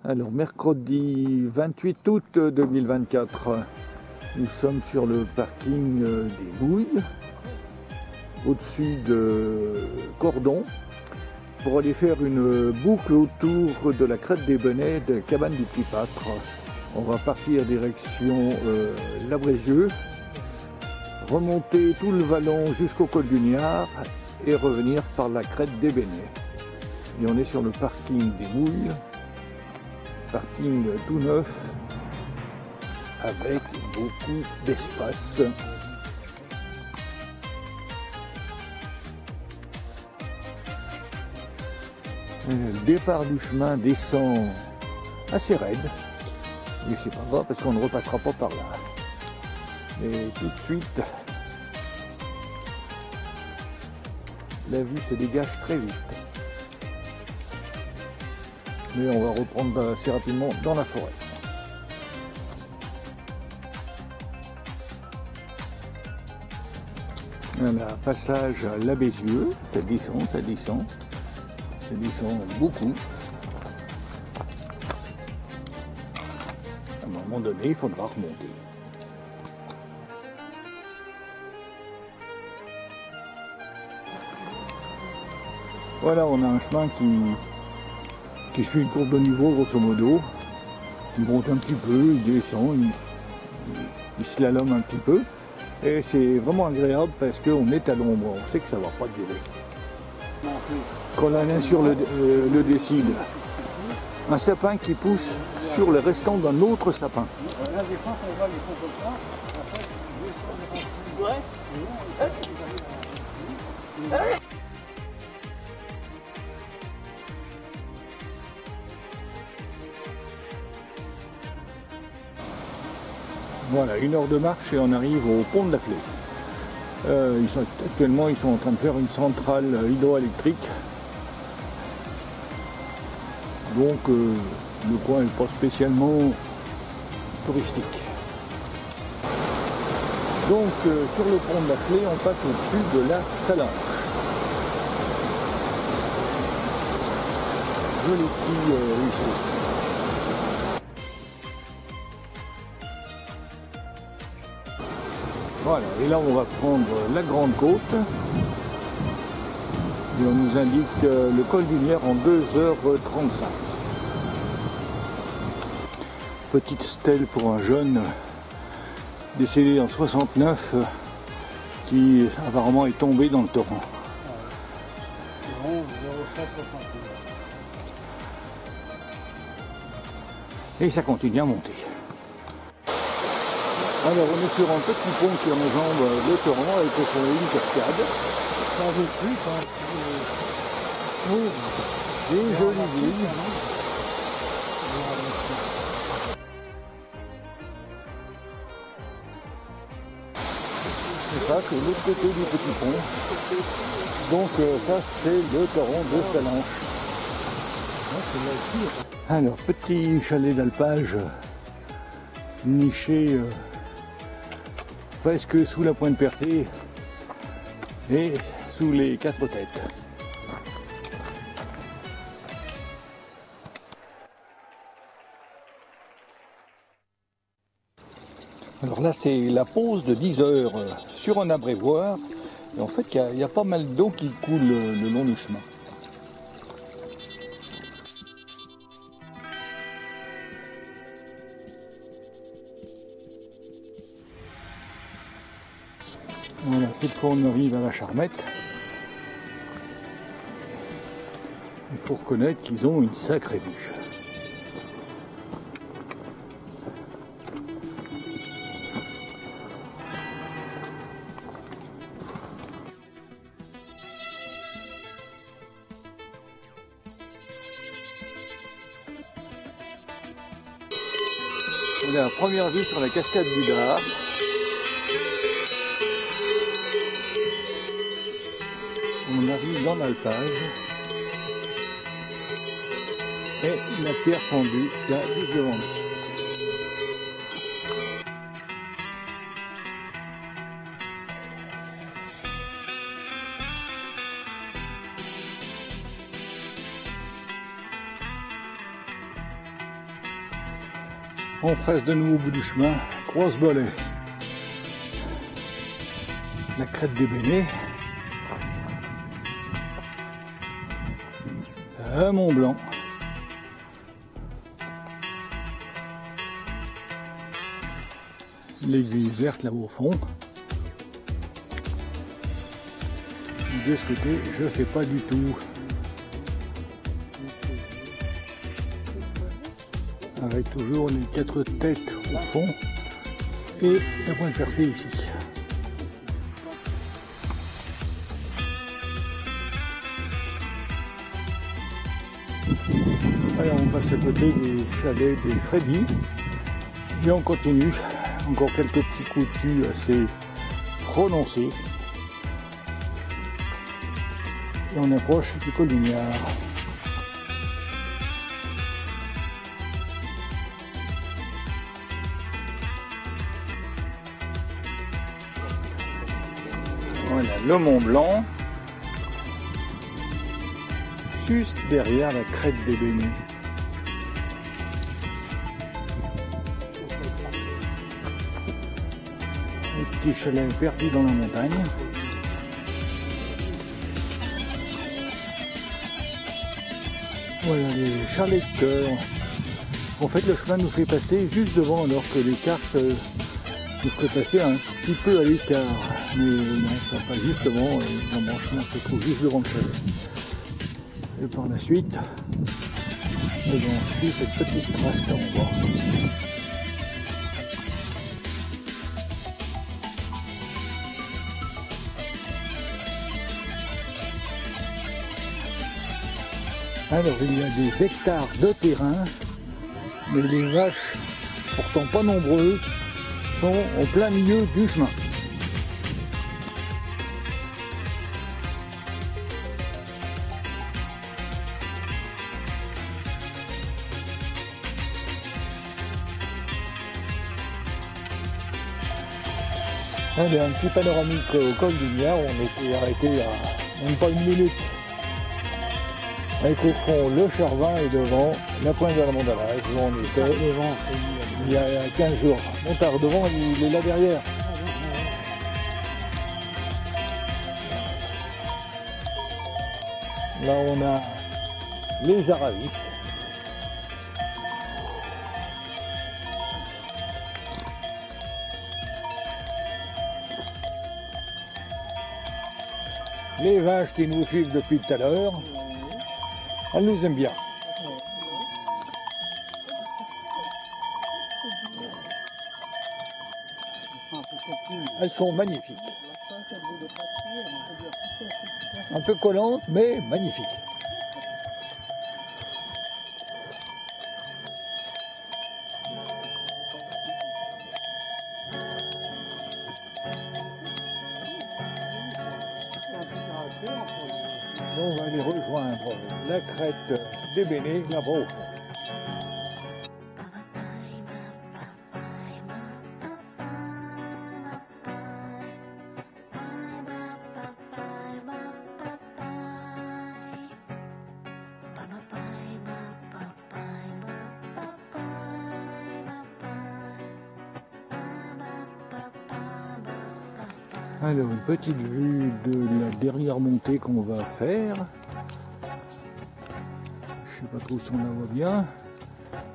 Alors, mercredi 28 août 2024, nous sommes sur le parking des Bouilles, au-dessus de Cordon, pour aller faire une boucle autour de la crête des Benets de Cabane du Petit Pâtre. On va partir direction La Brézieux, remonter tout le vallon jusqu'au col du Niard et revenir par la crête des Benets. Et on est sur le parking des Bouilles. Parking tout neuf avec beaucoup d'espace. Le départ du chemin descend assez raide, mais c'est pas grave parce qu'on ne repassera pas par là. Et tout de suite, la vue se dégage très vite. Mais on va reprendre assez rapidement dans la forêt. On a un passage à La Bézieux, ça descend beaucoup. À un moment donné, il faudra remonter. Voilà, on a un chemin qui suit une courbe de niveau grosso modo. Il monte un petit peu, il descend, il slalome un petit peu. Et c'est vraiment agréable parce qu'on est à l'ombre, on sait que ça ne va pas durer. Quand la nature le décide, un sapin qui pousse sur le restant d'un autre sapin. Là, des fois, on voit les fonds comme ça, après, ouais. Voilà, 1 heure de marche et on arrive au pont de la Flé. Actuellement, ils sont en train de faire une centrale hydroélectrique. Donc, le coin n'est pas spécialement touristique. Donc, sur le pont de la Flé, on passe au-dessus de la Salanche. Joli petit ruisseau. Voilà, et là on va prendre la Grande Côte et on nous indique le col du Niard en 2h35. Petite stèle pour un jeune décédé en 69 qui apparemment est tombé dans le torrent. Et ça continue à monter. Alors on est sur un petit pont qui enjambe le torrent avec au fond une cascade. Ça veut plus, hein. Oh, des jolies villes. C'est ça, c'est l'autre côté du petit pont. Donc ça c'est le torrent de Salanche. Alors petit chalet d'alpage niché presque sous la pointe percée et sous les 4 têtes. Alors là c'est la pause de 10 heures sur un abrévoir et en fait il y a pas mal d'eau qui coule le long du chemin. Voilà, cette fois on arrive à la Charmette. Il faut reconnaître qu'ils ont une sacrée vue. On a la première vue sur la cascade du Dard. On arrive dans l'alpage et la pierre fendue là juste devant nous. En face de nous au bout du chemin, Croise-Bollet, la crête des Bénets, un Mont Blanc, l'aiguille verte là au fond. De ce côté, je sais pas du tout. Avec toujours les 4 têtes au fond et la pointe percée ici. Alors on passe à côté des chalets des Freddy et on continue. Encore quelques petits coups de cul assez prononcés. Et on approche du col du Niard. Voilà le Mont Blanc, juste derrière la crête des Bénets. Un petit chalet perdu dans la montagne. Voilà les chalets de cœur. En fait, le chemin nous fait passer juste devant, alors que les cartes nous feraient passer un petit peu à l'écart. Mais non, ça passe justement, et l'embranchement se trouve juste devant le chalet. Et par la suite, on suit cette petite trace là en bas. Alors il y a des hectares de terrain, mais les vaches, pourtant pas nombreuses, sont au plein milieu du chemin. Allez, un petit panoramique au col du Niard, on était arrêté à même pas une minute. Avec au fond le Charvin et devant la pointe de la Montalaz, où on était il y a 15 jours. Montard devant, il est là derrière. Là on a les Aravis. Les vaches qui nous suivent depuis tout à l'heure. Elles nous aiment bien. Elles sont magnifiques. Un peu collantes, mais magnifiques. On va aller rejoindre la crête des Bénets là-bas au fond. Alors une petite vue de la dernière montée qu'on va faire. Je sais pas trop si on la voit bien,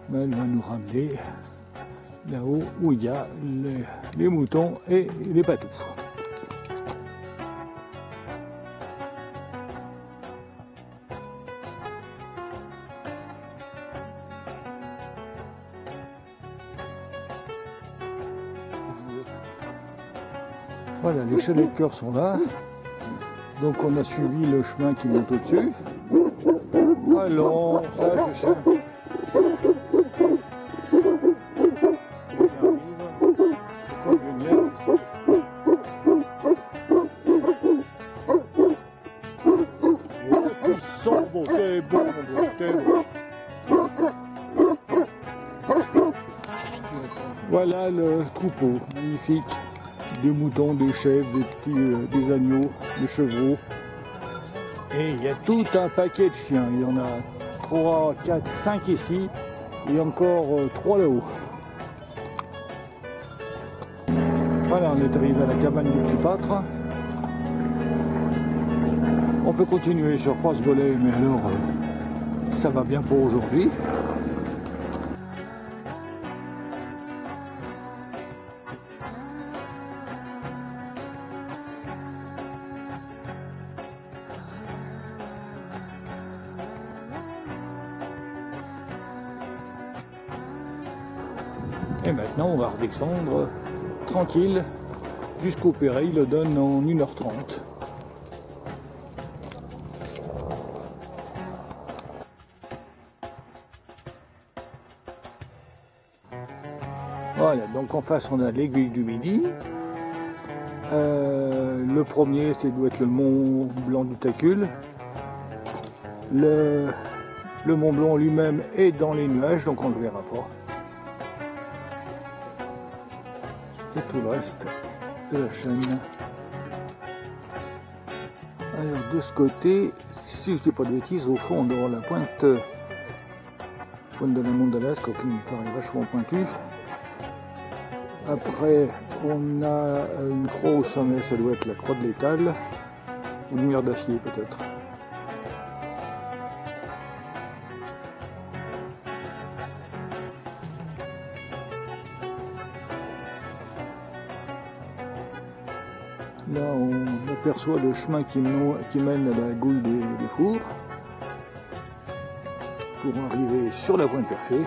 mais elle va nous ramener là-haut où il y a les moutons et les patous. Voilà, les chalets de cœur sont là. Donc on a suivi le chemin qui monte au-dessus. Allons, ça je sais. Ils sont beaux, c'est beau, c'est beau. Voilà le troupeau, magnifique. Des moutons, des chèvres, des agneaux, des chevreaux. Et il y a tout un paquet de chiens. Il y en a 3, 4, 5 ici et encore 3 là-haut. Voilà, on est arrivé à la cabane du Petit Pâtre. On peut continuer sur Croise-Bollet, mais alors ça va bien pour aujourd'hui. Et maintenant on va redescendre tranquille jusqu'au Perret, il le donne en 1h30. Voilà, donc en face on a l'aiguille du Midi. Le premier c'est doit être le Mont Blanc du Tacul. Le Mont Blanc lui-même est dans les nuages, donc on ne le verra pas. Et tout le reste de la chaîne. Alors de ce côté, si je dis pas de bêtises, au fond on doit avoir la pointe de la Mondalasque qui me paraît vachement pointue. Après on a une croix au sommet, ça doit être la croix de l'Étal, ou une mur d'acier peut-être. Là, on aperçoit le chemin qui mène à la gouille des fours pour arriver sur la pointe Percée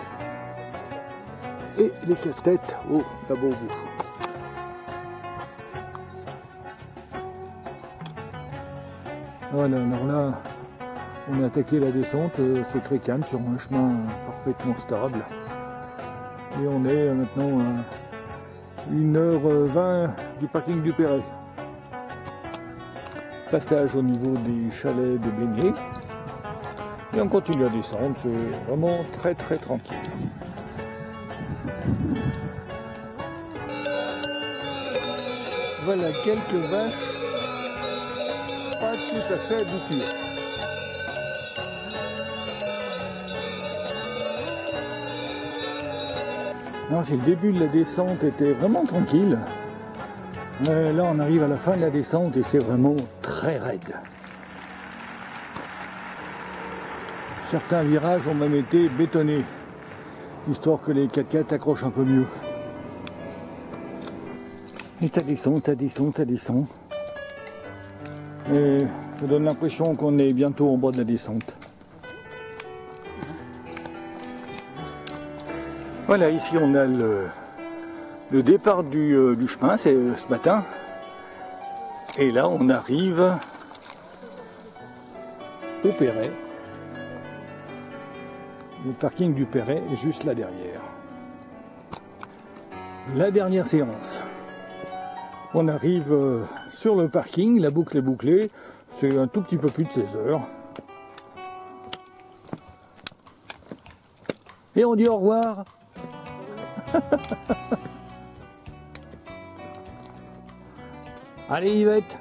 et les casse-têtes là-bas au bout. Voilà, alors là, on a attaqué la descente, c'est très calme sur un chemin parfaitement stable. Et on est maintenant à 1h20 du parking du Perret. Passage au niveau des chalets de baignée et on continue à descendre, c'est vraiment très tranquille. Voilà quelques vaches pas tout à fait habituées. Non, c'est le début de la descente était vraiment tranquille. Là on arrive à la fin de la descente et c'est vraiment très raide. Certains virages ont même été bétonnés, histoire que les 4x4 accrochent un peu mieux. Et ça descend, ça descend, ça descend. Et ça donne l'impression qu'on est bientôt au bas de la descente. Voilà, ici on a le départ du chemin, c'est ce matin. Et là on arrive au Perret. Le parking du Perret est juste là derrière. La dernière séance. On arrive sur le parking, la boucle est bouclée. C'est un tout petit peu plus de 16 heures. Et on dit au revoir. Allez Yvette.